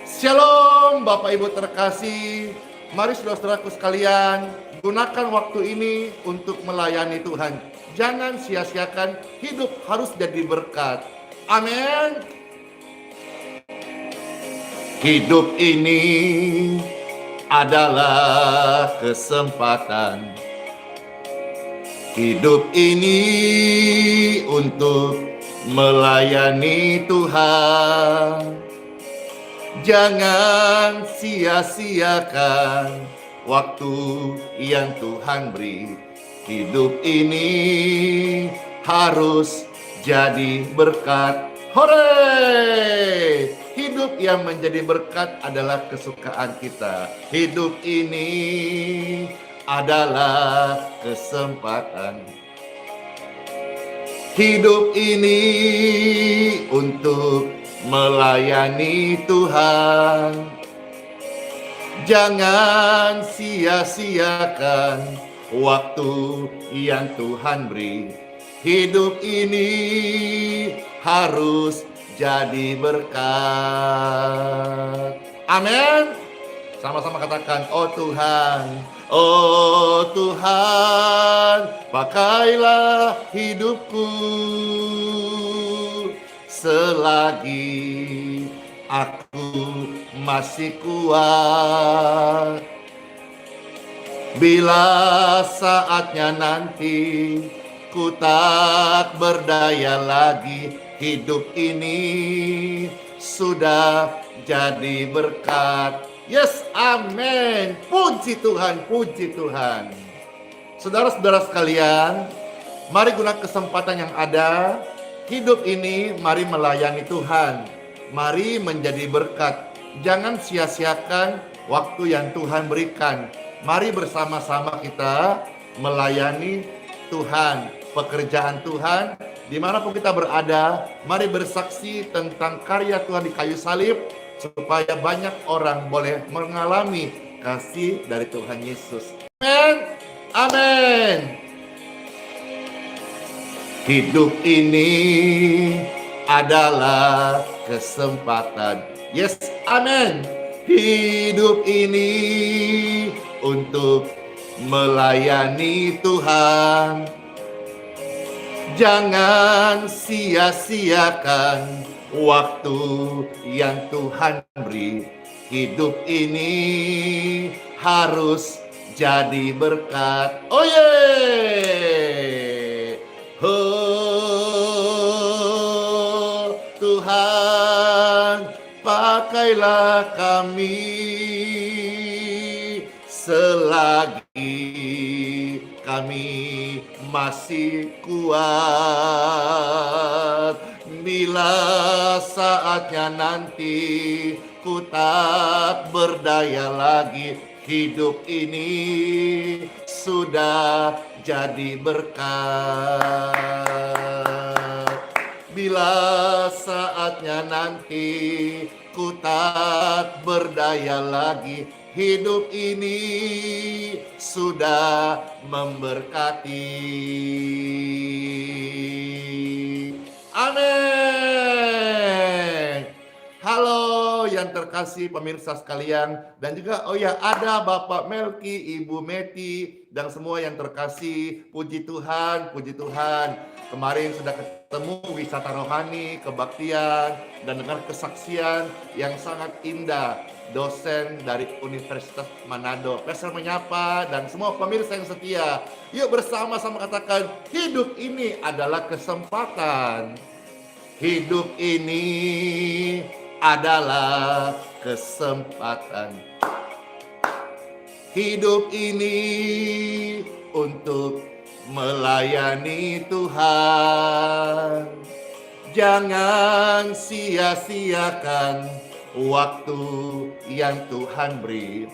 Shalom Bapak Ibu terkasih. Mari saudara-saudaraku sekalian, gunakan waktu ini untuk melayani Tuhan. Jangan sia-siakan, hidup harus jadi berkat. Amin. Hidup ini adalah kesempatan. Hidup ini untuk melayani Tuhan. Jangan sia-siakan waktu yang Tuhan beri. Hidup ini harus jadi berkat. Hore! Hidup yang menjadi berkat adalah kesukaan kita. Hidup ini adalah kesempatan. Hidup ini untuk melayani Tuhan. Jangan sia-siakan waktu yang Tuhan beri. Hidup ini harus jadi berkat. Amin. Sama-sama katakan, oh Tuhan, oh Tuhan, pakailah hidupku selagi aku masih kuat. Bila saatnya nanti ku tak berdaya lagi, hidup ini sudah jadi berkat. Yes, amin. Puji Tuhan, puji Tuhan. Saudara-saudara sekalian, mari gunakan kesempatan yang ada. Hidup ini mari melayani Tuhan. Mari menjadi berkat. Jangan sia-siakan waktu yang Tuhan berikan. Mari bersama-sama kita melayani Tuhan, pekerjaan Tuhan. Dimanapun kita berada, mari bersaksi tentang karya Tuhan di kayu salib, supaya banyak orang boleh mengalami kasih dari Tuhan Yesus. Amin. Amin. Hidup ini adalah kesempatan. Yes, amin. Hidup ini untuk melayani Tuhan. Jangan sia-siakan waktu yang Tuhan beri. Hidup ini harus jadi berkat. Oh yeah. Oh Tuhan, pakailah kami selagi kami masih kuat. Bila saatnya nanti ku tak berdaya lagi, hidup ini sudah jadi berkat. Bila saatnya nanti ku tak berdaya lagi, hidup ini sudah memberkati. Amin. Halo yang terkasih pemirsa sekalian, dan juga ada Bapak Melki, Ibu Meti, dan semua yang terkasih. Puji Tuhan, puji Tuhan. Kemarin sudah ketemu wisata rohani, kebaktian, dan dengan kesaksian yang sangat indah. Dosen dari Universitas Manado, Pastor menyapa, dan semua pemirsa yang setia. Yuk bersama-sama katakan, hidup ini adalah kesempatan. Hidup ini adalah kesempatan. Hidup ini untuk melayani Tuhan. Jangan sia-siakan waktu yang Tuhan beri.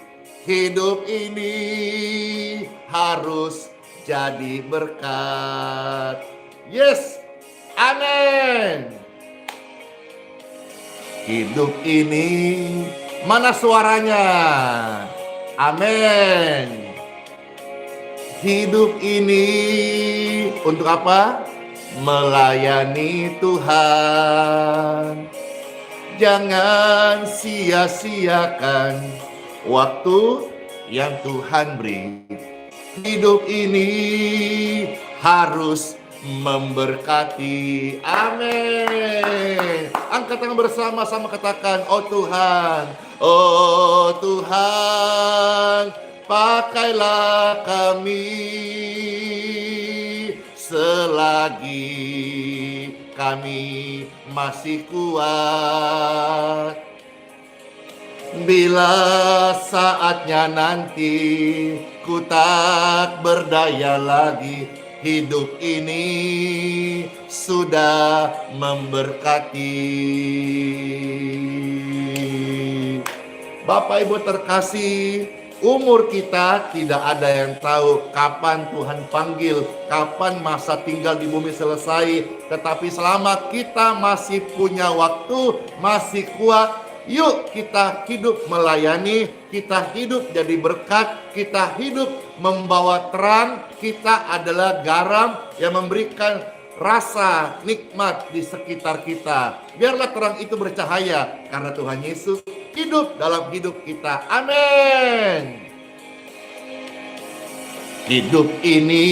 Hidup ini harus jadi berkat. Yes, amin. Hidup ini, mana suaranya? Amin. Hidup ini untuk apa? Melayani Tuhan. Jangan sia-siakan waktu yang Tuhan beri. Hidup ini harus memberkati. Amin. Angkat tangan bersama-sama, katakan, oh Tuhan, pakailah kami selagi kami masih kuat. Bila saatnya nanti ku tak berdaya lagi, hidup ini sudah memberkati. Bapak Ibu terkasih, umur kita tidak ada yang tahu kapan Tuhan panggil, kapan masa tinggal di bumi selesai. Tetapi selama kita masih punya waktu, masih kuat, yuk kita hidup melayani, kita hidup jadi berkat, kita hidup membawa terang. Kita adalah garam yang memberikan rasa nikmat di sekitar kita. Biarlah terang itu bercahaya karena Tuhan Yesus hidup dalam hidup kita. Amin. Hidup ini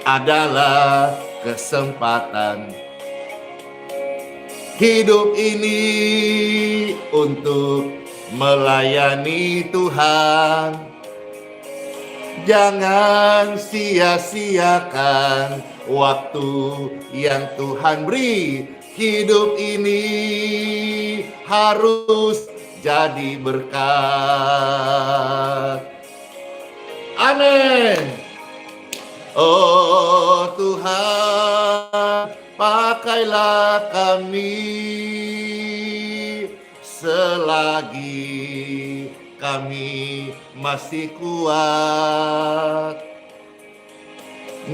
adalah kesempatan. Hidup ini untuk melayani Tuhan. Jangan sia-siakan waktu yang Tuhan beri. Hidup ini harus jadi berkat. Amin. Oh Tuhan, pakailah kami selagi kami masih kuat.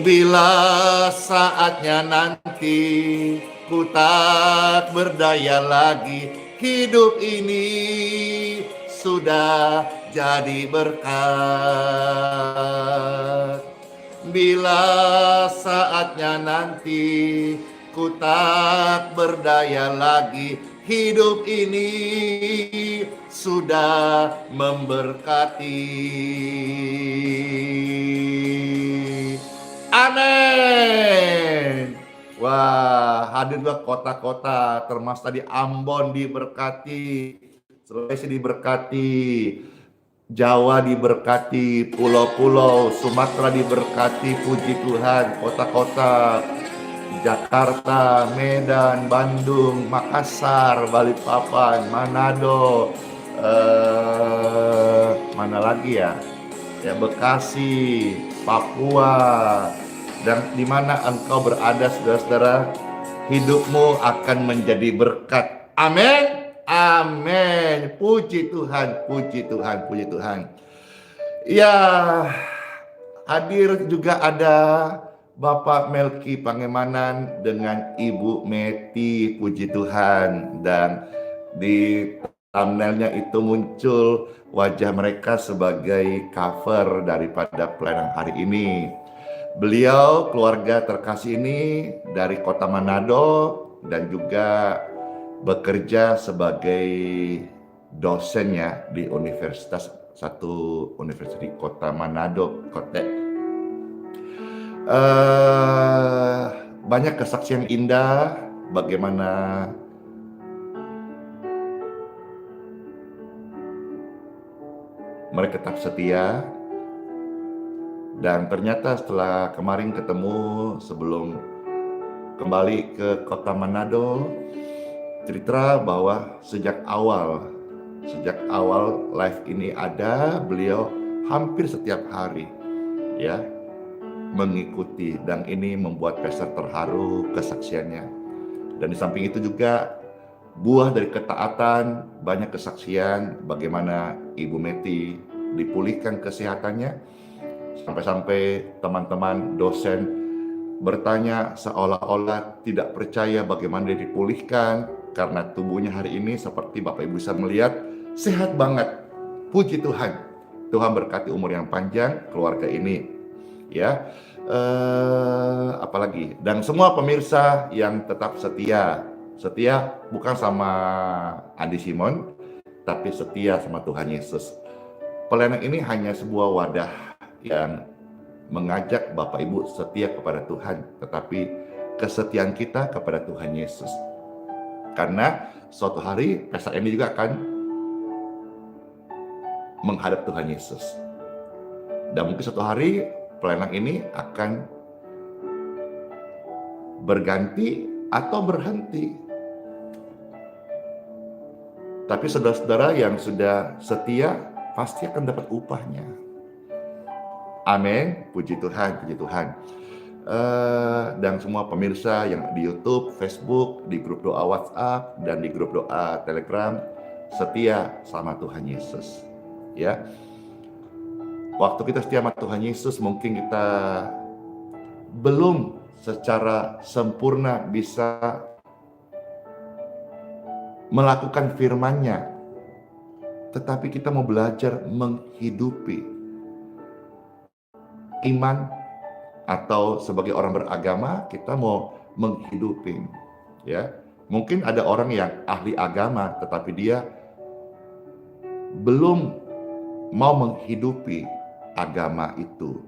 Bila saatnya nanti ku tak berdaya lagi, hidup ini sudah jadi berkat. Bila saatnya nanti ku tak berdaya lagi, hidup ini sudah memberkati. Amin. Wah, hadir juga kota-kota, termasuk tadi Ambon diberkati, Sulawesi diberkati, Jawa diberkati, pulau-pulau, Sumatera diberkati, puji Tuhan, kota-kota, Jakarta, Medan, Bandung, Makassar, Balikpapan, Manado, mana lagi ya? Ya, Bekasi, Papua, dan di mana engkau berada, saudara-saudara, hidupmu akan menjadi berkat. Amin. Amin. Puji Tuhan, puji Tuhan, puji Tuhan. Ya, hadir juga ada Bapak Melki Pangemanan dengan Ibu Meti, puji Tuhan. Dan di thumbnailnya itu muncul wajah mereka sebagai cover daripada pelayanan hari ini. Beliau, keluarga terkasih ini dari kota Manado dan juga bekerja sebagai dosennya di satu universitas di kota Manado, Kote. Banyak kesaksian indah bagaimana mereka tetap setia. Dan ternyata setelah kemarin ketemu sebelum kembali ke kota Manado, cerita bahwa sejak awal live ini ada, beliau hampir setiap hari ya mengikuti, dan ini membuat Pastor terharu kesaksiannya. Dan di samping itu juga buah dari ketaatan, banyak kesaksian bagaimana Ibu Meti dipulihkan kesehatannya. Sampai-sampai teman-teman dosen bertanya seolah-olah tidak percaya bagaimana dia dipulihkan, karena tubuhnya hari ini seperti Bapak Ibu bisa melihat sehat banget. Puji Tuhan. Tuhan berkati umur yang panjang keluarga ini. Ya, apalagi dan semua pemirsa yang tetap setia Setia bukan sama Andi Simon, tapi setia sama Tuhan Yesus. Pelayanan ini hanya sebuah wadah yang mengajak Bapak Ibu setia kepada Tuhan, tetapi kesetiaan kita kepada Tuhan Yesus. Karena suatu hari pesta ini juga akan menghadap Tuhan Yesus. Dan mungkin suatu hari pelayanan ini akan berganti atau berhenti. Tapi saudara-saudara yang sudah setia pasti akan dapat upahnya. Amin. Puji Tuhan, puji Tuhan. Dan semua pemirsa yang di YouTube, Facebook, di grup doa WhatsApp, dan di grup doa Telegram, setia sama Tuhan Yesus. Ya, waktu kita setia sama Tuhan Yesus, mungkin kita belum secara sempurna bisa melakukan firman-Nya, tetapi kita mau belajar menghidupi iman, atau sebagai orang beragama kita mau menghidupi, ya. Mungkin ada orang yang ahli agama tetapi dia belum mau menghidupi agama itu.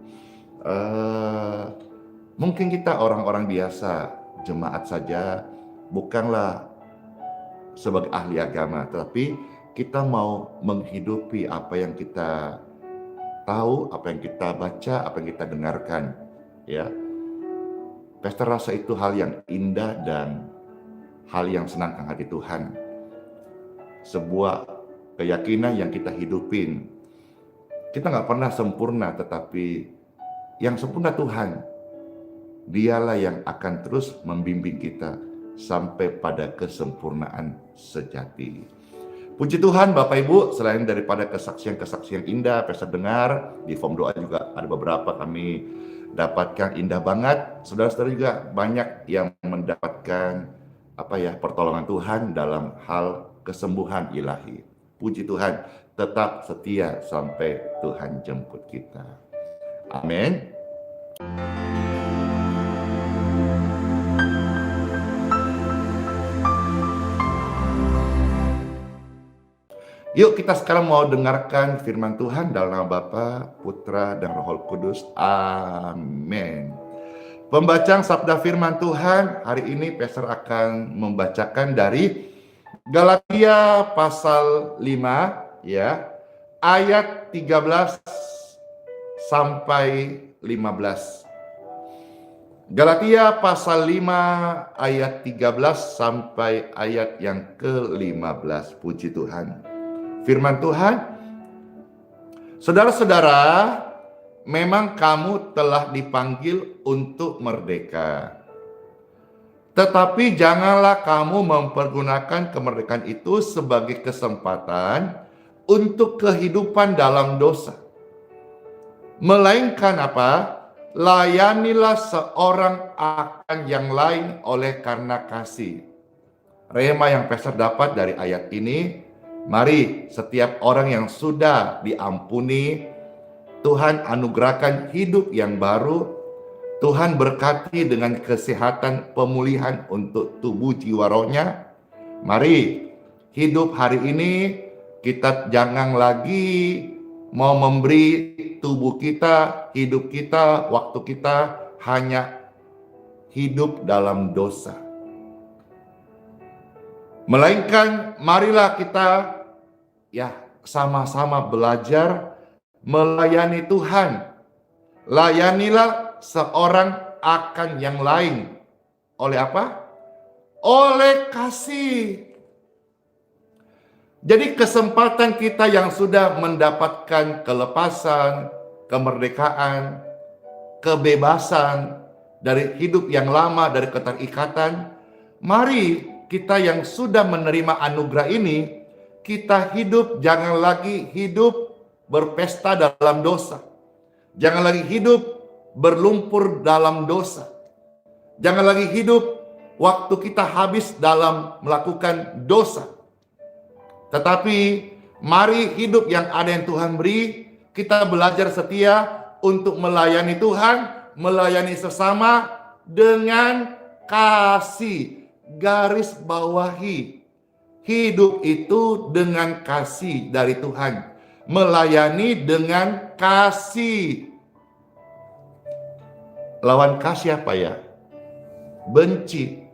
Mungkin kita orang-orang biasa, jemaat saja, bukanlah sebagai ahli agama, tetapi kita mau menghidupi apa yang kita tahu, apa yang kita baca, apa yang kita dengarkan, ya. Pesta rasa itu hal yang indah dan hal yang senangkan hati Tuhan. Sebuah keyakinan yang kita hidupin. Kita nggak pernah sempurna, tetapi yang sempurna Tuhan. Dialah yang akan terus membimbing kita sampai pada kesempurnaan sejati. Puji Tuhan Bapak Ibu, selain daripada kesaksian-kesaksian indah, pesta dengar, di form doa juga ada beberapa kami dapatkan indah banget. Saudara-saudara juga banyak yang mendapatkan pertolongan Tuhan dalam hal kesembuhan ilahi. Puji Tuhan, tetap setia sampai Tuhan jemput kita. Amin. Yuk kita sekarang mau dengarkan firman Tuhan dalam nama Bapa, Putra, dan Roh Kudus. Amin. Pembacaan sabda firman Tuhan hari ini Pastor akan membacakan dari Galatia pasal 5 ya, ayat 13 sampai 15. Galatia pasal 5 ayat 13 sampai ayat yang ke-15. Puji Tuhan. Firman Tuhan, saudara-saudara, memang kamu telah dipanggil untuk merdeka. Tetapi janganlah kamu mempergunakan kemerdekaan itu sebagai kesempatan untuk kehidupan dalam dosa. Melainkan apa? Layanilah seorang akan yang lain oleh karena kasih. Rema yang Pastor dapat dari ayat ini, mari setiap orang yang sudah diampuni, Tuhan anugerahkan hidup yang baru. Tuhan berkati dengan kesehatan pemulihan untuk tubuh jiwa rohnya. Mari hidup hari ini kita jangan lagi mau memberi tubuh kita, hidup kita, waktu kita hanya hidup dalam dosa. Melainkan marilah kita sama-sama belajar melayani Tuhan. Layanilah seorang akan yang lain. Oleh apa? Oleh kasih. Jadi kesempatan kita yang sudah mendapatkan kelepasan, kemerdekaan, kebebasan dari hidup yang lama, dari keterikatan, mari kita yang sudah menerima anugerah ini, kita hidup, jangan lagi hidup berpesta dalam dosa. Jangan lagi hidup berlumpur dalam dosa. Jangan lagi hidup waktu kita habis dalam melakukan dosa. Tetapi mari hidup yang ada yang Tuhan beri, kita belajar setia untuk melayani Tuhan, melayani sesama dengan kasih. garis bawahi. Hidup itu dengan kasih dari Tuhan. Melayani dengan kasih. Lawan kasih apa ya? Benci.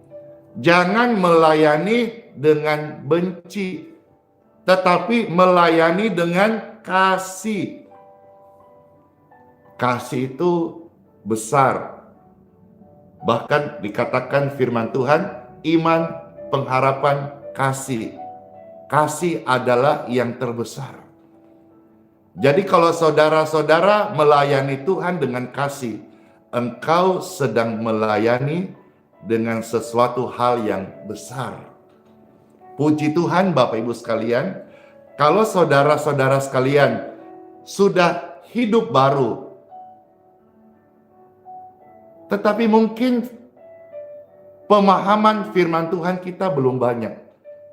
Jangan melayani dengan benci, tetapi melayani dengan kasih. Kasih itu besar. Bahkan dikatakan firman Tuhan, iman, pengharapan, kasih. Kasih adalah yang terbesar. Jadi kalau saudara-saudara melayani Tuhan dengan kasih, engkau sedang melayani dengan sesuatu hal yang besar. Puji Tuhan Bapak Ibu sekalian, kalau saudara-saudara sekalian sudah hidup baru, tetapi mungkin pemahaman firman Tuhan kita belum banyak.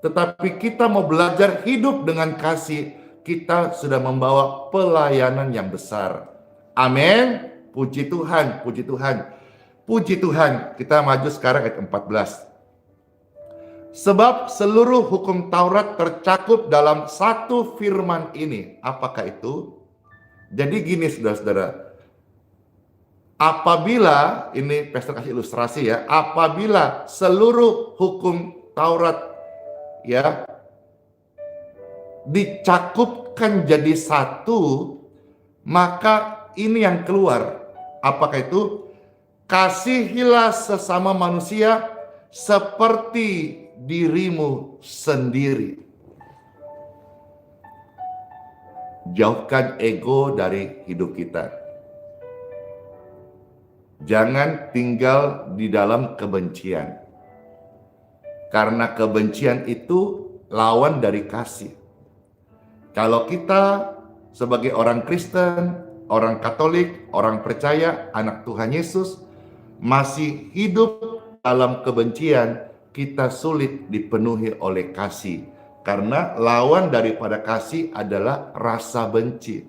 Tetapi kita mau belajar hidup dengan kasih, kita sudah membawa pelayanan yang besar. Amin. Puji Tuhan, puji Tuhan. Puji Tuhan. Kita maju sekarang ayat 14. Sebab seluruh hukum Taurat tercakup dalam satu firman ini. Apakah itu? Jadi gini saudara-saudara. Apabila, ini pastor kasih ilustrasi ya, apabila seluruh hukum Taurat ya dicakupkan jadi satu, maka ini yang keluar. Apakah itu? Kasihilah sesama manusia seperti dirimu sendiri. Jauhkan ego dari hidup kita. Jangan tinggal di dalam kebencian. Karena kebencian itu lawan dari kasih. Kalau kita sebagai orang Kristen, orang Katolik, orang percaya, anak Tuhan Yesus, masih hidup dalam kebencian, kita sulit dipenuhi oleh kasih. Karena lawan daripada kasih adalah rasa benci.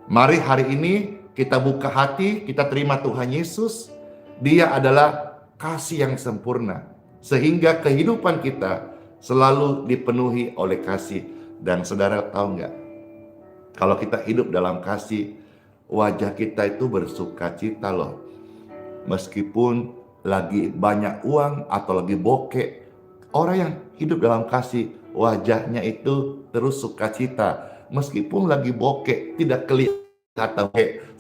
Mari hari ini kita buka hati, kita terima Tuhan Yesus. Dia adalah kasih yang sempurna. Sehingga kehidupan kita selalu dipenuhi oleh kasih. Dan saudara tahu nggak? Kalau kita hidup dalam kasih, wajah kita itu bersuka cita loh. Meskipun lagi banyak uang atau lagi bokeh, orang yang hidup dalam kasih, wajahnya itu terus sukacita. Meskipun lagi bokeh, tidak kelihatan.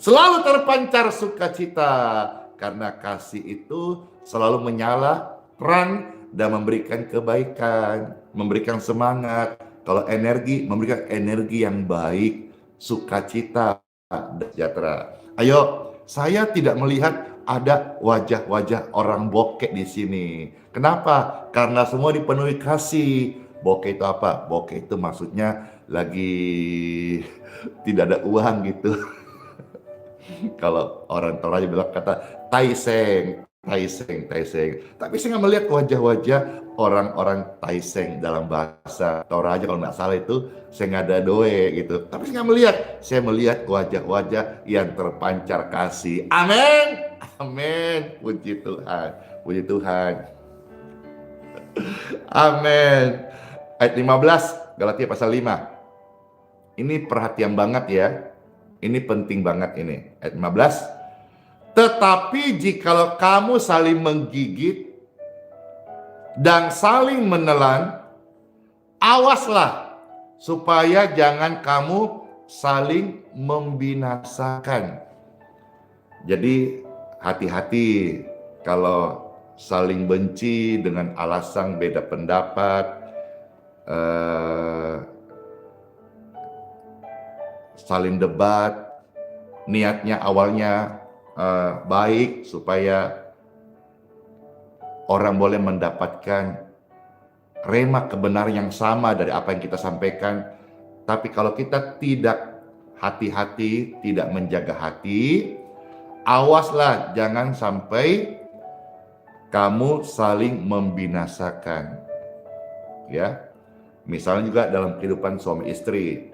Selalu terpancar sukacita karena kasih itu selalu menyala terang dan memberikan kebaikan, memberikan semangat. Kalau energi, memberikan energi yang baik, sukacita dan sejahtera. Ayo, saya tidak melihat ada wajah-wajah orang bokeh di sini. Kenapa? Karena semua dipenuhi kasih. Bokeh itu apa? Bokeh itu maksudnya lagi tidak ada uang gitu. Kalau orang Toraja bilang kata taiseng. Tapi saya nggak melihat wajah-wajah orang-orang taiseng dalam bahasa Toraja. Kalau nggak salah itu saya nggak ada doe gitu. Tapi saya nggak melihat. Saya melihat wajah-wajah yang terpancar kasih. Amin. Amin. Puji Tuhan. Puji Tuhan. Amin. Ayat 15 Galatia pasal 5. Ini perhatian banget ya. Ini penting banget ini. Ayat 15. Tetapi jikalau kamu saling menggigit dan saling menelan, awaslah supaya jangan kamu saling membinasakan. Jadi hati-hati kalau saling benci dengan alasan beda pendapat, saling debat, niatnya awalnya baik supaya orang boleh mendapatkan rema kebenaran yang sama dari apa yang kita sampaikan. Tapi kalau kita tidak hati-hati, tidak menjaga hati, awaslah jangan sampai kamu saling membinasakan. Ya. Misalnya juga dalam kehidupan suami istri,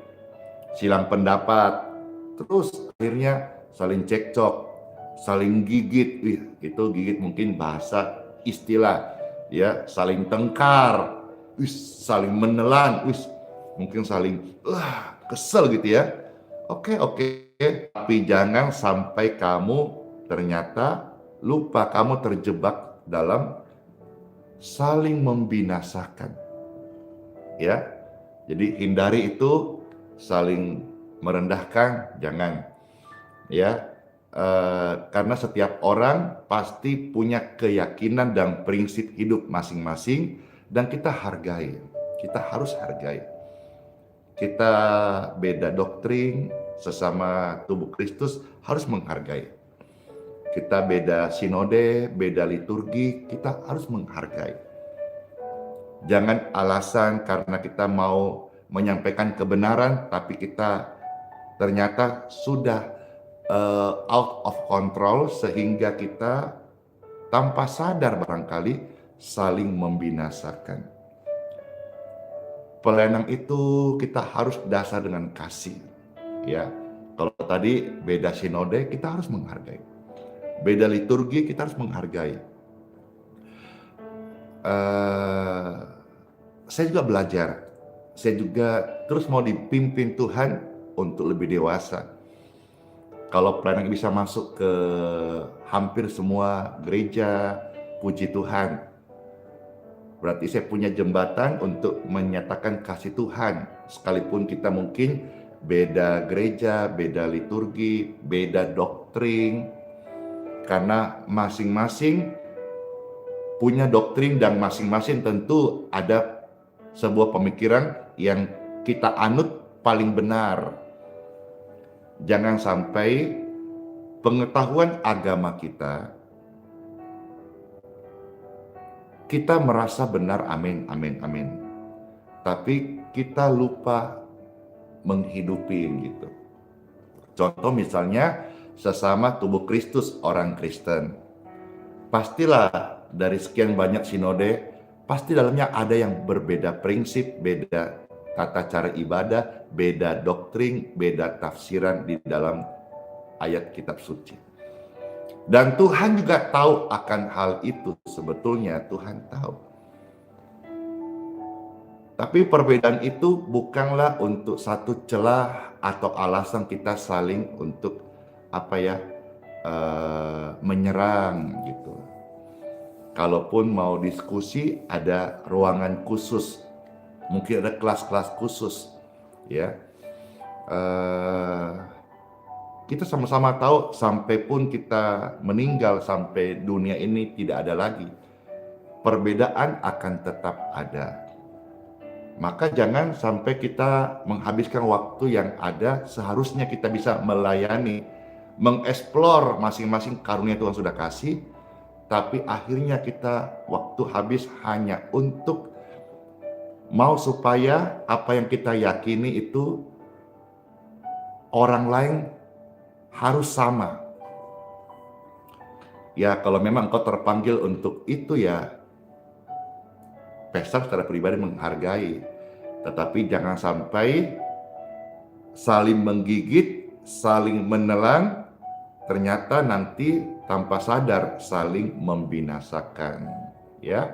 silang pendapat, terus akhirnya saling cekcok, saling gigit. Itu gigit mungkin bahasa istilah. ya, saling tengkar, saling menelan, mungkin saling kesel gitu ya. Oke, tapi jangan sampai kamu ternyata lupa kamu terjebak dalam saling membinasakan. Ya. Jadi hindari itu, saling merendahkan, jangan. Ya. Karena setiap orang pasti punya keyakinan dan prinsip hidup masing-masing dan kita hargai. Kita harus hargai. Kita beda doktrin, sesama tubuh Kristus harus menghargai. Kita beda sinode, beda liturgi, kita harus menghargai. Jangan alasan karena kita mau menyampaikan kebenaran, tapi kita ternyata sudah out of control sehingga kita tanpa sadar barangkali saling membinasakan. Pelayanan itu kita harus dasar dengan kasih. Ya, kalau tadi beda sinode kita harus menghargai. Beda liturgi kita harus menghargai. Saya juga belajar. Saya juga terus mau dipimpin Tuhan untuk lebih dewasa. Kalau pelayanan bisa masuk ke hampir semua gereja, puji Tuhan. Berarti saya punya jembatan untuk menyatakan kasih Tuhan. Sekalipun kita mungkin beda gereja, beda liturgi, beda doktrin. Karena masing-masing punya doktrin dan masing-masing tentu ada sebuah pemikiran yang kita anut paling benar. Jangan sampai pengetahuan agama kita merasa benar, amin, amin, amin. Tapi kita lupa menghidupi gitu. Contoh misalnya sesama tubuh Kristus orang Kristen. Pastilah dari sekian banyak sinode, pasti dalamnya ada yang berbeda prinsip, beda tata cara ibadah, beda doktrin, beda tafsiran di dalam ayat kitab suci. Dan Tuhan juga tahu akan hal itu, sebetulnya Tuhan tahu. Tapi perbedaan itu bukanlah untuk satu celah atau alasan kita saling untuk menyerang gitu. Kalaupun mau diskusi ada ruangan khusus, mungkin ada kelas-kelas khusus, ya. Kita sama-sama tahu sampai pun kita meninggal, sampai dunia ini tidak ada lagi, perbedaan akan tetap ada. Maka jangan sampai kita menghabiskan waktu yang ada, seharusnya kita bisa melayani, mengeksplor masing-masing karunia Tuhan sudah kasih, tapi akhirnya kita waktu habis hanya untuk mau supaya apa yang kita yakini itu orang lain harus sama. Ya kalau memang engkau terpanggil untuk itu ya, pastor secara pribadi menghargai. Tetapi jangan sampai saling menggigit, saling menelan, ternyata nanti tanpa sadar saling membinasakan. Ya,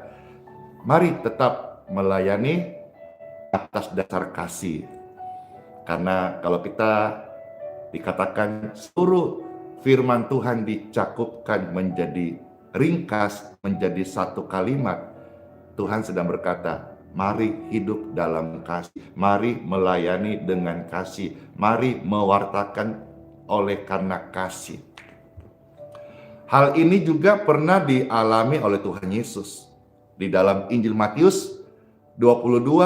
mari tetap melayani atas dasar kasih. Karena kalau kita dikatakan seluruh firman Tuhan dicakupkan menjadi ringkas, menjadi satu kalimat, Tuhan sedang berkata, mari hidup dalam kasih, mari melayani dengan kasih, mari mewartakan oleh karena kasih. Hal ini juga pernah dialami oleh Tuhan Yesus di dalam Injil Matius 22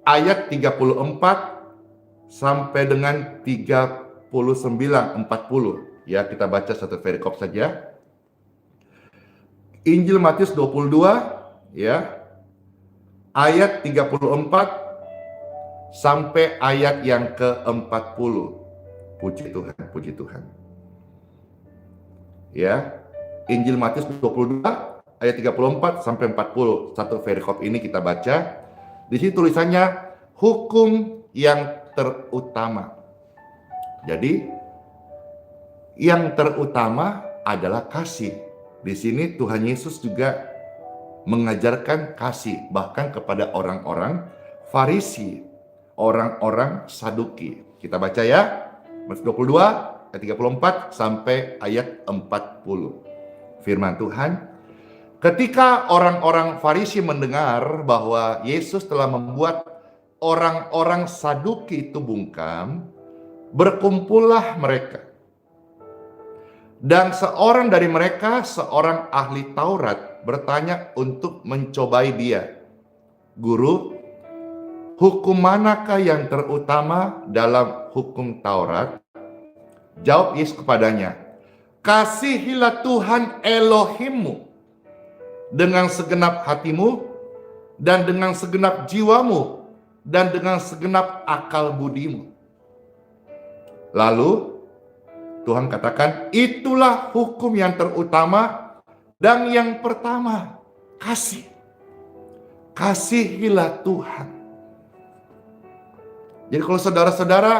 ayat 34 sampai dengan 39-40. Ya, kita baca satu perikop saja. Injil Matius 22 ya, ayat 34 sampai ayat yang ke-40. Puji Tuhan, puji Tuhan. Ya, Injil Matius 22 ayat 34 sampai 40. Satu perikop ini kita baca. Di sini tulisannya hukum yang terutama. Jadi yang terutama adalah kasih. Di sini Tuhan Yesus juga mengajarkan kasih bahkan kepada orang-orang Farisi, orang-orang Saduki. Kita baca ya, Matius 22 ayat 34 sampai ayat 40. Firman Tuhan, ketika orang-orang Farisi mendengar bahwa Yesus telah membuat orang-orang Saduki itu bungkam, berkumpullah mereka. Dan seorang dari mereka, seorang ahli Taurat, bertanya untuk mencobai dia. Guru, hukum manakah yang terutama dalam hukum Taurat? Jawab Yesus kepadanya, kasihilah Tuhan Elohimmu dengan segenap hatimu, dan dengan segenap jiwamu, dan dengan segenap akal budimu. Lalu Tuhan katakan, itulah hukum yang terutama dan yang pertama, kasih. Kasihilah Tuhan. Jadi kalau saudara-saudara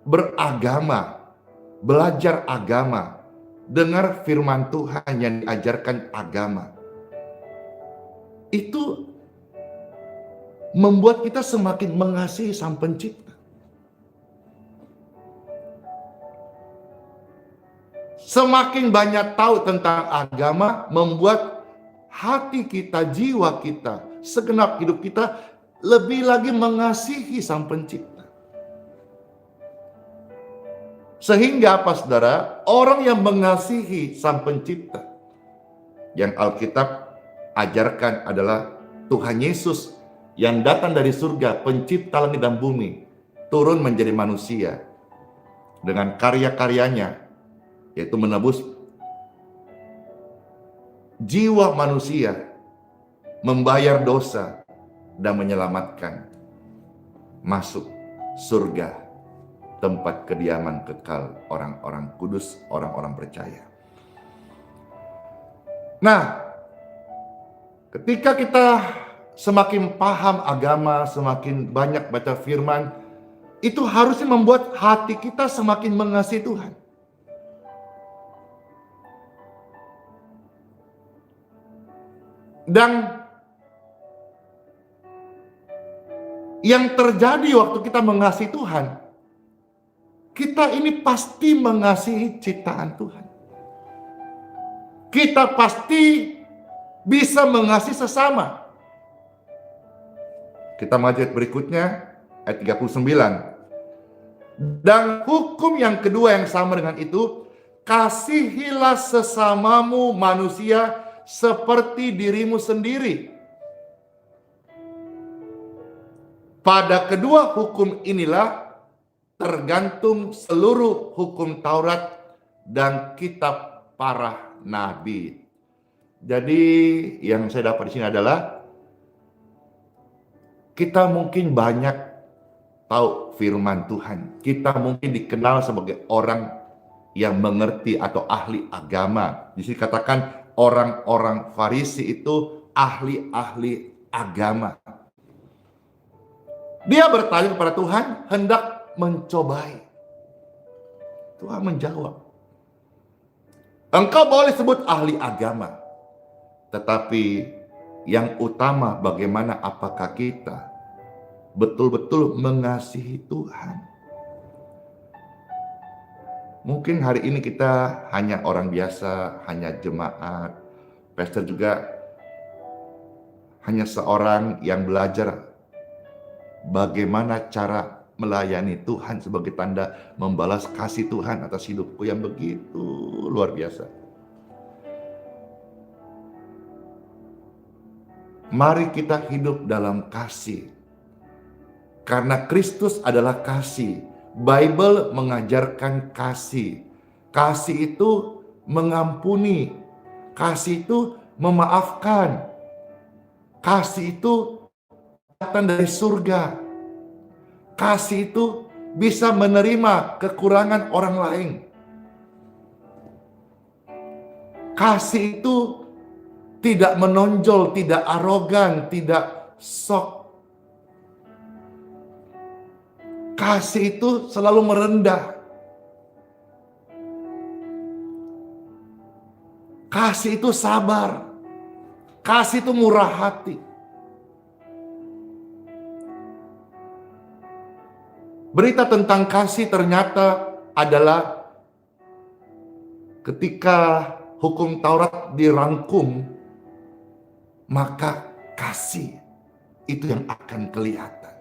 beragama, belajar agama, dengar firman Tuhan yang diajarkan agama, itu membuat kita semakin mengasihi Sang Pencipta. Semakin banyak tahu tentang agama, membuat hati kita, jiwa kita, segenap hidup kita lebih lagi mengasihi Sang Pencipta. Sehingga apa saudara? Orang yang mengasihi Sang Pencipta, yang Alkitab ajarkan adalah Tuhan Yesus yang datang dari surga, pencipta langit dan bumi, turun menjadi manusia dengan karya-karyanya, yaitu menebus jiwa manusia, membayar dosa, dan menyelamatkan masuk surga, tempat kediaman kekal orang-orang kudus, orang-orang percaya. Nah, ketika kita semakin paham agama, semakin banyak baca firman, itu harusnya membuat hati kita semakin mengasihi Tuhan. Dan yang terjadi waktu kita mengasihi Tuhan, kita ini pasti mengasihi ciptaan Tuhan. Kita pasti bisa mengasihi sesama. Kita maju ayat berikutnya, ayat 39. Dan hukum yang kedua yang sama dengan itu, kasihilah sesamamu manusia seperti dirimu sendiri. Pada kedua hukum inilah tergantung seluruh hukum Taurat dan kitab para nabi. Jadi yang saya dapat di sini adalah kita mungkin banyak tahu firman Tuhan. Kita mungkin dikenal sebagai orang yang mengerti atau ahli agama. Di sini katakan orang-orang Farisi itu ahli-ahli agama. Dia bertanya kepada Tuhan, hendak mencobai. Tuhan menjawab, engkau boleh sebut ahli agama, tetapi yang utama bagaimana apakah kita betul-betul mengasihi Tuhan. Mungkin hari ini kita hanya orang biasa, hanya jemaat, pastor juga hanya seorang yang belajar bagaimana cara melayani Tuhan sebagai tanda membalas kasih Tuhan atas hidupku yang begitu luar biasa. Mari kita hidup dalam kasih. Karena Kristus adalah kasih. Bible mengajarkan kasih. Kasih itu mengampuni. Kasih itu memaafkan. Kasih itu datang dari surga. Kasih itu bisa menerima kekurangan orang lain. Kasih itu tidak menonjol, tidak arogan, tidak sok. Kasih itu selalu merendah. Kasih itu sabar. Kasih itu murah hati. Berita tentang kasih ternyata adalah ketika hukum Taurat dirangkum, maka kasih itu yang akan kelihatan.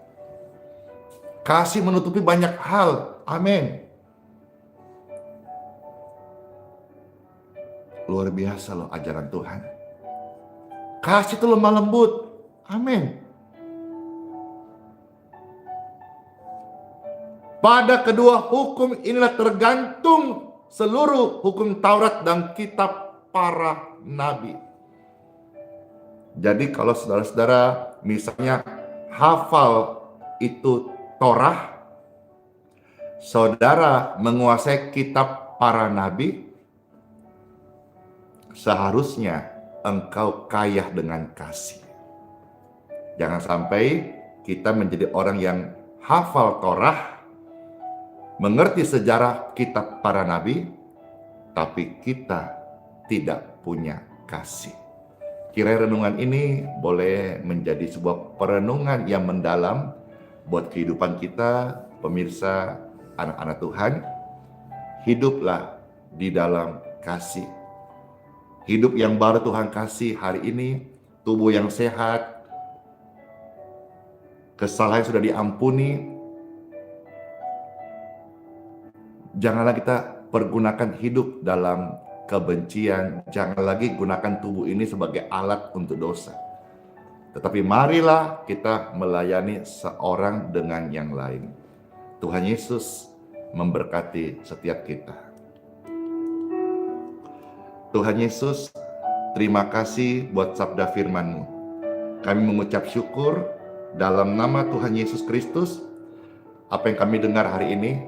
Kasih menutupi banyak hal. Amin. Luar biasa loh ajaran Tuhan. Kasih itu lemah lembut. Amin. Pada kedua hukum inilah tergantung seluruh hukum Taurat dan kitab para nabi. Jadi kalau saudara-saudara misalnya hafal itu Torah, saudara menguasai kitab para nabi, seharusnya engkau kaya dengan kasih. Jangan sampai kita menjadi orang yang hafal Torah, mengerti sejarah kitab para nabi, tapi kita tidak punya kasih. Kiranya renungan ini boleh menjadi sebuah perenungan yang mendalam buat kehidupan kita, pemirsa, anak-anak Tuhan. Hiduplah di dalam kasih. Hidup yang baru Tuhan kasih hari ini, tubuh yang sehat, kesalahan sudah diampuni. Janganlah kita pergunakan hidup dalam kebencian. Jangan lagi gunakan tubuh ini sebagai alat untuk dosa. Tetapi marilah kita melayani seorang dengan yang lain. Tuhan Yesus memberkati setiap kita. Tuhan Yesus, terima kasih buat sabda firman-Mu. Kami mengucap syukur dalam nama Tuhan Yesus Kristus. Apa yang kami dengar hari ini,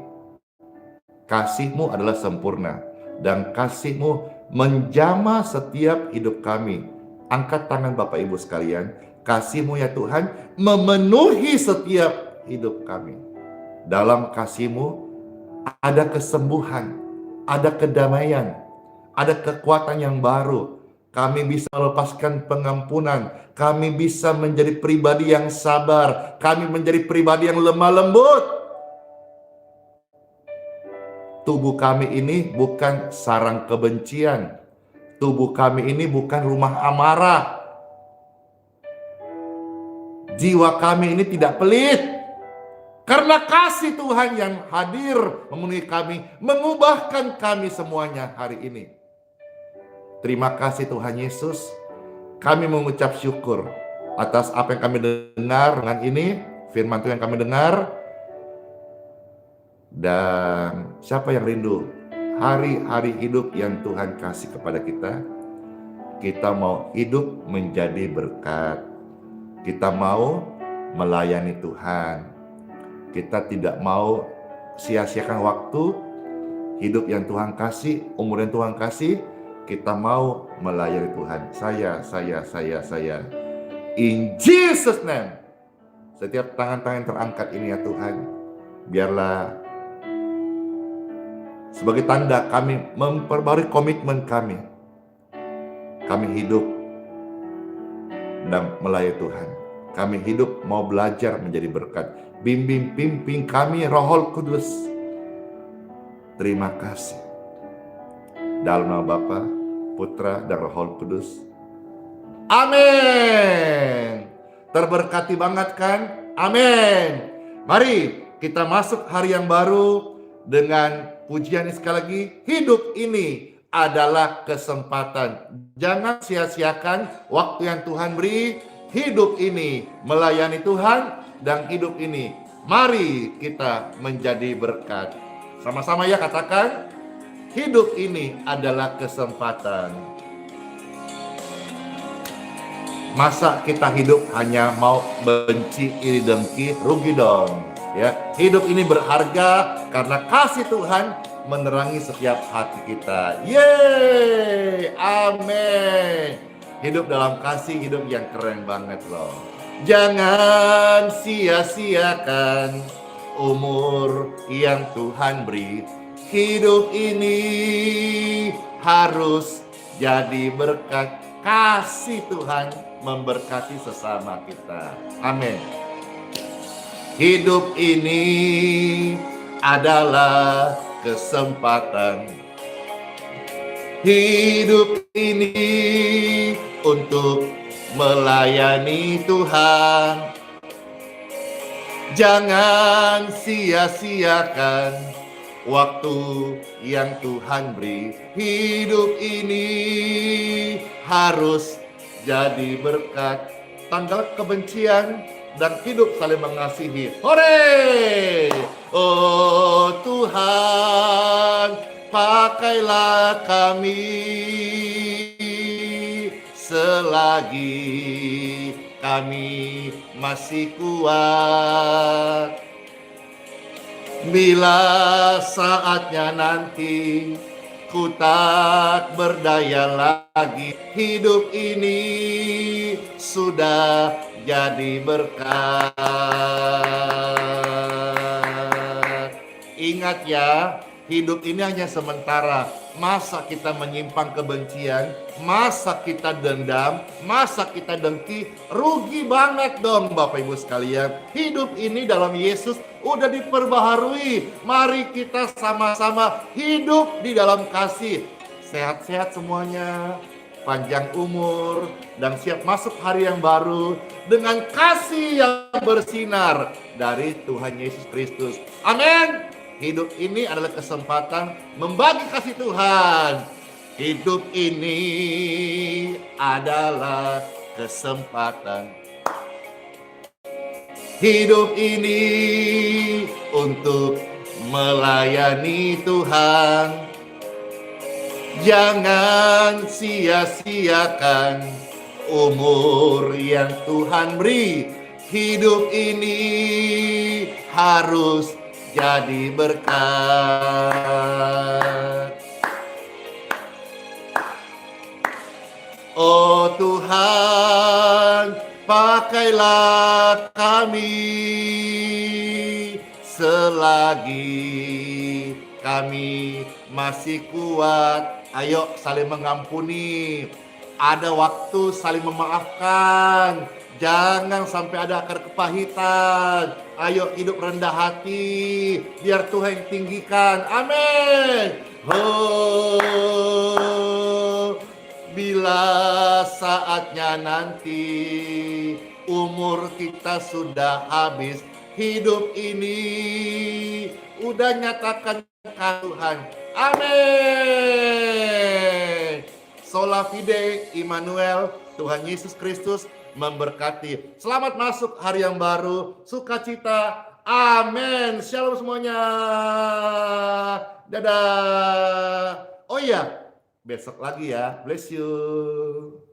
kasih-Mu adalah sempurna dan kasih-Mu menjamah setiap hidup kami. Angkat tangan Bapak Ibu sekalian, kasih-Mu ya Tuhan memenuhi setiap hidup kami. Dalam kasih-Mu ada kesembuhan, ada kedamaian, ada kekuatan yang baru. Kami bisa melepaskan pengampunan, kami bisa menjadi pribadi yang sabar, kami menjadi pribadi yang lemah lembut. Tubuh kami ini bukan sarang kebencian. Tubuh kami ini bukan rumah amarah. Jiwa kami ini tidak pelit. Karena kasih Tuhan yang hadir memenuhi kami, mengubahkan kami semuanya hari ini. Terima kasih Tuhan Yesus. Kami mengucap syukur atas apa yang kami dengar dengan ini, firman Tuhan yang kami dengar. Dan siapa yang rindu hari-hari hidup yang Tuhan kasih kepada kita? Kita mau hidup menjadi berkat. Kita mau melayani Tuhan. Kita tidak mau sia-siakan waktu. Hidup yang Tuhan kasih, umur yang Tuhan kasih, kita mau melayani Tuhan. Saya. In Jesus name. Setiap tangan-tangan yang terangkat ini ya Tuhan, biarlah sebagai tanda kami memperbarui komitmen kami. Kami hidup dan melayani Tuhan. Kami hidup mau belajar menjadi berkat. Bimbing kami Roh Kudus. Terima kasih. Dalam nama Bapa, Putra, dan Roh Kudus. Amin. Terberkati banget kan? Amin. Mari kita masuk hari yang baru dengan pujian sekali lagi. Hidup ini adalah kesempatan. Jangan sia-siakan waktu yang Tuhan beri. Hidup ini melayani Tuhan, dan hidup ini mari kita menjadi berkat. Sama-sama ya katakan, hidup ini adalah kesempatan. Masa kita hidup hanya mau benci, iri, dengki, rugi dong. Ya, hidup ini berharga karena kasih Tuhan menerangi setiap hati kita. Yeay, amin. Hidup dalam kasih, hidup yang keren banget loh. Jangan sia-siakan umur yang Tuhan beri. Hidup ini harus jadi berkat kasih Tuhan memberkati sesama kita. Amin. Hidup ini adalah kesempatan. Hidup ini untuk melayani Tuhan. Jangan sia-siakan waktu yang Tuhan beri. Hidup ini harus jadi berkat. Tanggal kebencian dan hidup saling mengasihi. Hore! Oh Tuhan, pakailah kami selagi kami masih kuat. Bila saatnya nanti ku tak berdaya lagi, hidup ini sudah jadi berkat. Ingat ya, hidup ini hanya sementara. Masa kita menyimpang kebencian, masa kita dendam, masa kita dengki, rugi banget dong Bapak Ibu sekalian. Hidup ini dalam Yesus udah diperbaharui. Mari kita sama-sama hidup di dalam kasih. Sehat-sehat semuanya, panjang umur, dan siap masuk hari yang baru dengan kasih yang bersinar dari Tuhan Yesus Kristus. Amin. Hidup ini adalah kesempatan membagi kasih Tuhan. Hidup ini adalah kesempatan. Hidup ini untuk melayani Tuhan. Jangan sia-siakan umur yang Tuhan beri. Hidup ini harus jadi berkat. Oh Tuhan, pakailah kami selagi kami masih kuat. Ayo saling mengampuni. Ada waktu saling memaafkan. Jangan sampai ada akar kepahitan. Ayo hidup rendah hati, biar Tuhan yang tinggikan. Amin. Oh, bila saatnya nanti umur kita sudah habis, hidup ini udah nyatakan Tuhan. Amin. Sola Fide, Immanuel, Tuhan Yesus Kristus memberkati. Selamat masuk hari yang baru, sukacita. Amin. Shalom semuanya. Dadah. Oh iya, besok lagi ya. Bless you.